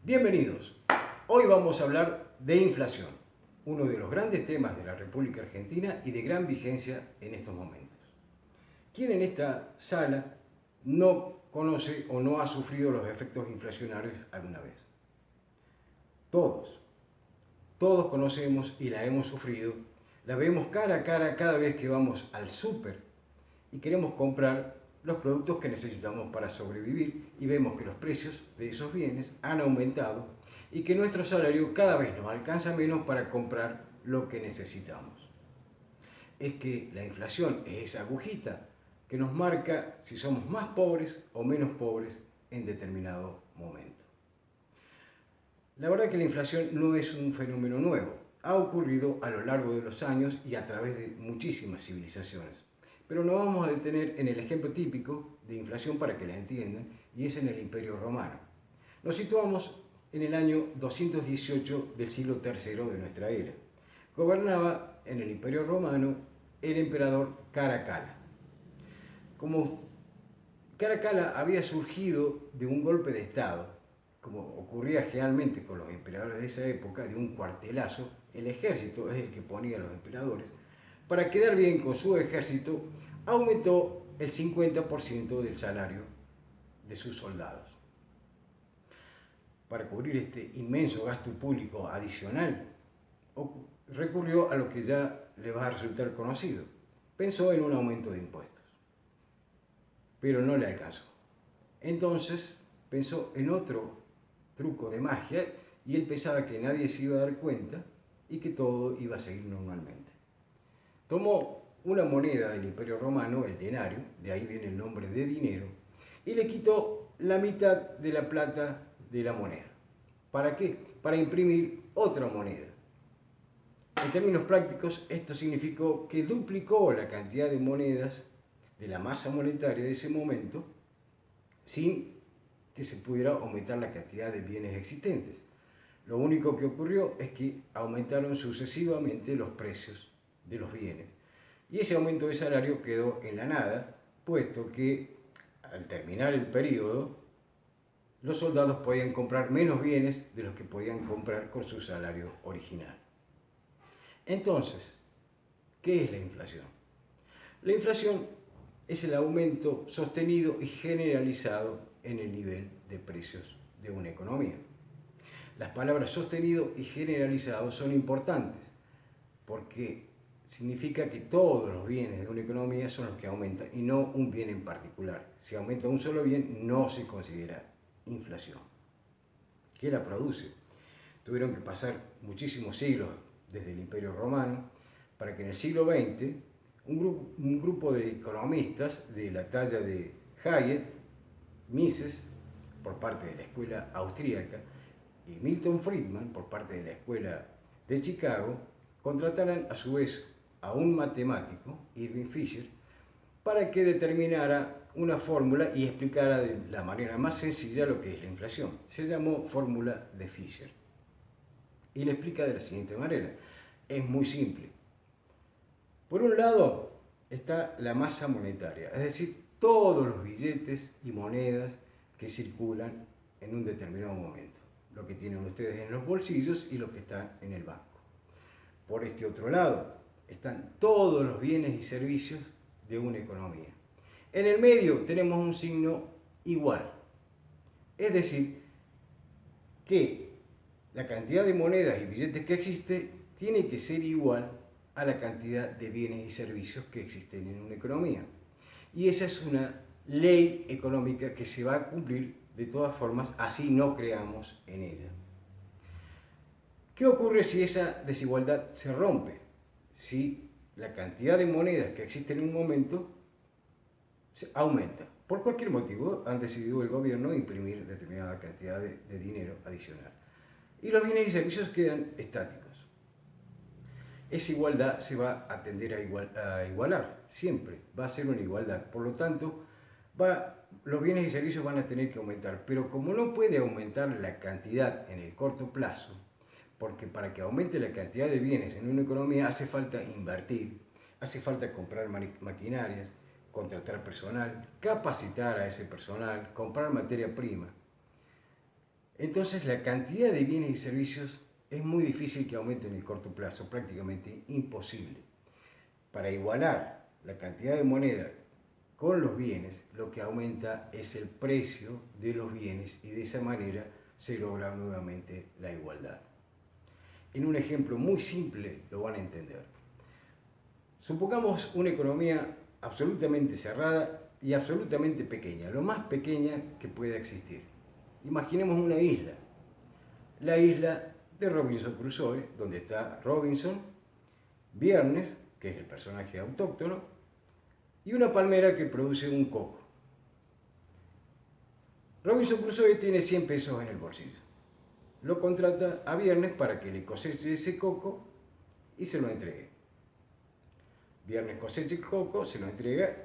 Bienvenidos. Hoy vamos a hablar de inflación, uno de los grandes temas de la República Argentina y de gran vigencia en estos momentos. ¿Quién en esta sala no conoce o no ha sufrido los efectos inflacionarios alguna vez? Todos. Todos conocemos y la hemos sufrido. La vemos cara a cara cada vez que vamos al súper y queremos comprar los productos que necesitamos para sobrevivir y vemos que los precios de esos bienes han aumentado y que nuestro salario cada vez nos alcanza menos para comprar lo que necesitamos. Es que la inflación es esa agujita que nos marca si somos más pobres o menos pobres en determinado momento. La verdad que la inflación no es un fenómeno nuevo, ha ocurrido a lo largo de los años y a través de muchísimas civilizaciones. Pero nos vamos a detener en el ejemplo típico de inflación para que la entiendan, y es en el Imperio Romano. Nos situamos en el año 218 del siglo III de nuestra era. Gobernaba en el Imperio Romano el emperador Caracalla. Como Caracalla había surgido de un golpe de Estado, como ocurría generalmente con los emperadores de esa época, de un cuartelazo, el ejército es el que ponía a los emperadores. Para quedar bien con su ejército, aumentó el 50% del salario de sus soldados. Para cubrir este inmenso gasto público adicional, recurrió a lo que ya le va a resultar conocido. Pensó en un aumento de impuestos, pero no le alcanzó. Entonces pensó en otro truco de magia y él pensaba que nadie se iba a dar cuenta y que todo iba a seguir normalmente. Tomó una moneda del Imperio Romano, el denario, de ahí viene el nombre de dinero, y le quitó la mitad de la plata de la moneda. ¿Para qué? Para imprimir otra moneda. En términos prácticos, esto significó que duplicó la cantidad de monedas de la masa monetaria de ese momento sin que se pudiera aumentar la cantidad de bienes existentes. Lo único que ocurrió es que aumentaron sucesivamente los precios de los bienes. Y ese aumento de salario quedó en la nada, puesto que al terminar el periodo, los soldados podían comprar menos bienes de los que podían comprar con su salario original. Entonces, ¿qué es la inflación? La inflación es el aumento sostenido y generalizado en el nivel de precios de una economía. Las palabras sostenido y generalizado son importantes porque significa que todos los bienes de una economía son los que aumentan y no un bien en particular. Si aumenta un solo bien, no se considera inflación. ¿Qué la produce? Tuvieron que pasar muchísimos siglos desde el Imperio Romano para que en el siglo XX un grupo de economistas de la talla de Hayek, Mises, por parte de la escuela austríaca, y Milton Friedman, por parte de la escuela de Chicago, contrataran a su vez a un matemático, Irving Fisher, para que determinara una fórmula y explicara de la manera más sencilla lo que es la inflación. Se llamó fórmula de Fisher. Y le explica de la siguiente manera. Es muy simple. Por un lado está la masa monetaria, es decir, todos los billetes y monedas que circulan en un determinado momento, lo que tienen ustedes en los bolsillos y lo que está en el banco. Por este otro lado están todos los bienes y servicios de una economía. En el medio tenemos un signo igual, es decir, que la cantidad de monedas y billetes que existe tiene que ser igual a la cantidad de bienes y servicios que existen en una economía. Y esa es una ley económica que se va a cumplir de todas formas, así no creamos en ella. ¿Qué ocurre si esa desigualdad se rompe? Si la cantidad de monedas que existen en un momento aumenta. Por cualquier motivo han decidido el gobierno imprimir determinada cantidad de dinero adicional. Y los bienes y servicios quedan estáticos. Esa igualdad se va a tender a igualar, siempre, va a ser una igualdad. Por lo tanto, los bienes y servicios van a tener que aumentar, pero como no puede aumentar la cantidad en el corto plazo, porque para que aumente la cantidad de bienes en una economía hace falta invertir, hace falta comprar maquinarias, contratar personal, capacitar a ese personal, comprar materia prima. Entonces la cantidad de bienes y servicios es muy difícil que aumente en el corto plazo, prácticamente imposible. Para igualar la cantidad de moneda con los bienes, lo que aumenta es el precio de los bienes y de esa manera se logra nuevamente la igualdad. En un ejemplo muy simple lo van a entender. Supongamos una economía absolutamente cerrada y absolutamente pequeña, lo más pequeña que pueda existir. Imaginemos una isla, la isla de Robinson Crusoe, donde está Robinson, Viernes, que es el personaje autóctono, y una palmera que produce un coco. Robinson Crusoe tiene 100 pesos en el bolsillo. Lo contrata a Viernes para que le coseche ese coco y se lo entregue. Viernes cosecha el coco, se lo entrega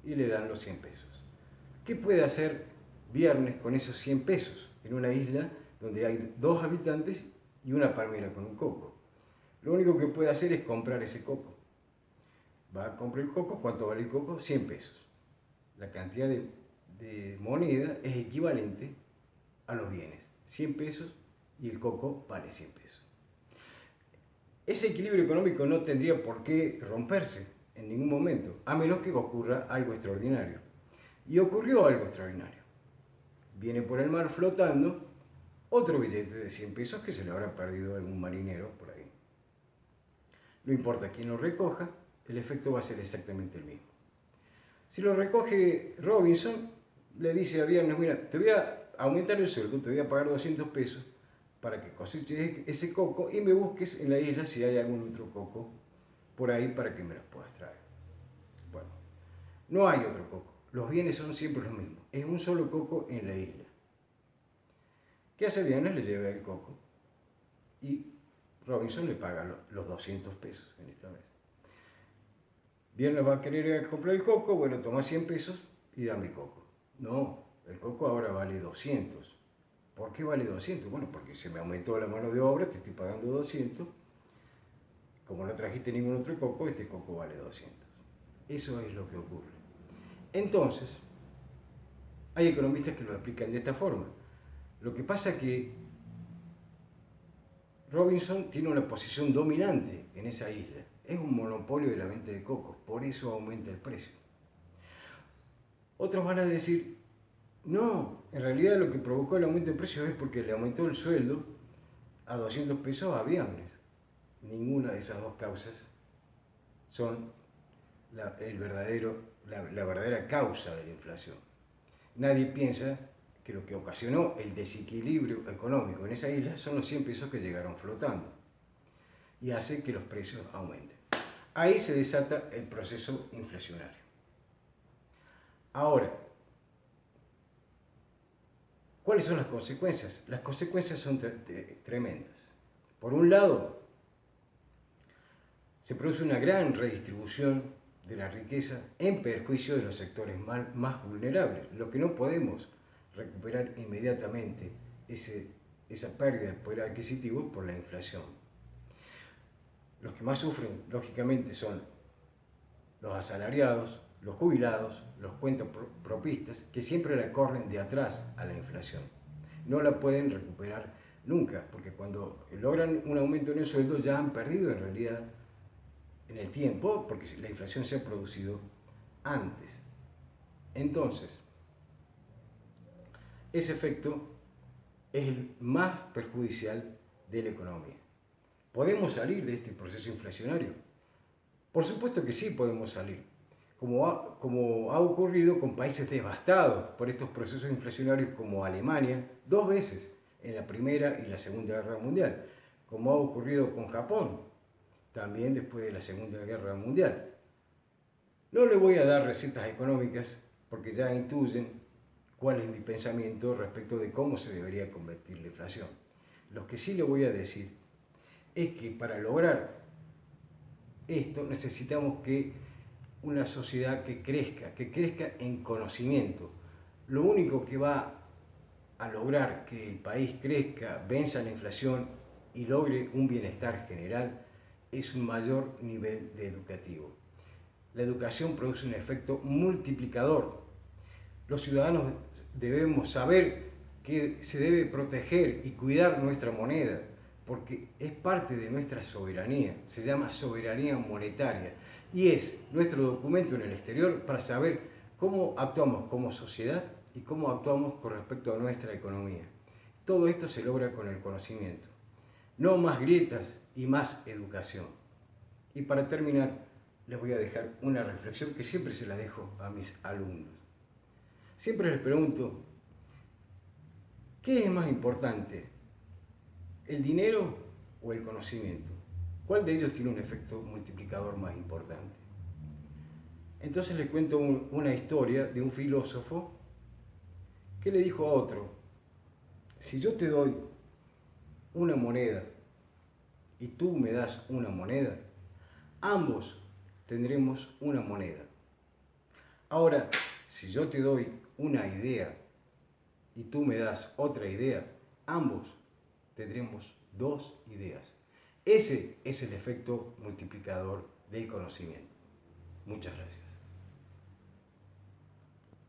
y le dan los 100 pesos. ¿Qué puede hacer Viernes con esos 100 pesos en una isla donde hay 2 habitantes y una palmera con un coco? Lo único que puede hacer es comprar ese coco. Va a comprar el coco, ¿cuánto vale el coco? 100 pesos. La cantidad de moneda es equivalente a los bienes. 100 pesos y el coco vale 100 pesos. Ese equilibrio económico no tendría por qué romperse en ningún momento, a menos que ocurra algo extraordinario. Y ocurrió algo extraordinario. Viene por el mar flotando otro billete de 100 pesos que se le habrá perdido a algún marinero por ahí. No importa quién lo recoja, el efecto va a ser exactamente el mismo. Si lo recoge Robinson, le dice a Viernes, mira, te voy a aumentar el sueldo, te voy a pagar 200 pesos para que coseches ese coco y me busques en la isla si hay algún otro coco por ahí para que me los puedas traer. Bueno, no hay otro coco, los bienes son siempre los mismos, es un solo coco en la isla. ¿Qué hace Viernes? Le lleva el coco y Robinson le paga los 200 pesos en esta vez. Viernes va a querer comprar el coco, bueno, toma 100 pesos y dame el coco. No, el coco ahora vale 200. ¿Por qué vale 200? Bueno, porque se me aumentó la mano de obra, te estoy pagando 200. Como no trajiste ningún otro coco, este coco vale 200. Eso es lo que ocurre. Entonces, hay economistas que lo explican de esta forma. Lo que pasa es que Robinson tiene una posición dominante en esa isla. Es un monopolio de la venta de cocos, por eso aumenta el precio. Otros van a decir, no, en realidad lo que provocó el aumento de precio es porque le aumentó el sueldo a 200 pesos a Viernes. Ninguna de esas dos causas son la verdadera causa de la inflación. Nadie piensa que lo que ocasionó el desequilibrio económico en esa isla son los 100 pesos que llegaron flotando y hace que los precios aumenten. Ahí se desata el proceso inflacionario. Ahora, ¿cuáles son las consecuencias? Las consecuencias son tremendas. Por un lado, se produce una gran redistribución de la riqueza en perjuicio de los sectores más vulnerables. Lo que no podemos recuperar inmediatamente esa pérdida de poder adquisitivo por la inflación. Los que más sufren, lógicamente, son los asalariados, los jubilados, los cuentapropistas, que siempre la corren de atrás a la inflación. No la pueden recuperar nunca, porque cuando logran un aumento en el sueldo ya han perdido en realidad en el tiempo, porque la inflación se ha producido antes. Entonces, ese efecto es el más perjudicial de la economía. ¿Podemos salir de este proceso inflacionario? Por supuesto que sí podemos salir, como ha ocurrido con países devastados por estos procesos inflacionarios como Alemania, 2 veces en la Primera y la Segunda Guerra Mundial, como ha ocurrido con Japón, también después de la Segunda Guerra Mundial. No le voy a dar recetas económicas porque ya intuyen cuál es mi pensamiento respecto de cómo se debería combatir la inflación. Lo que sí le voy a decir es que para lograr esto necesitamos que una sociedad que crezca en conocimiento. Lo único que va a lograr que el país crezca, venza la inflación y logre un bienestar general es un mayor nivel educativo. La educación produce un efecto multiplicador. Los ciudadanos debemos saber que se debe proteger y cuidar nuestra moneda, porque es parte de nuestra soberanía, se llama soberanía monetaria, y es nuestro documento en el exterior para saber cómo actuamos como sociedad y cómo actuamos con respecto a nuestra economía. Todo esto se logra con el conocimiento. No más grietas y más educación. Y para terminar, les voy a dejar una reflexión que siempre se la dejo a mis alumnos. Siempre les pregunto, ¿qué es más importante? ¿El dinero o el conocimiento? ¿Cuál de ellos tiene un efecto multiplicador más importante? Entonces les cuento una historia de un filósofo que le dijo a otro, si yo te doy una moneda y tú me das una moneda, ambos tendremos una moneda. Ahora, si yo te doy una idea y tú me das otra idea, ambos tendremos dos ideas. Ese es el efecto multiplicador del conocimiento. Muchas gracias.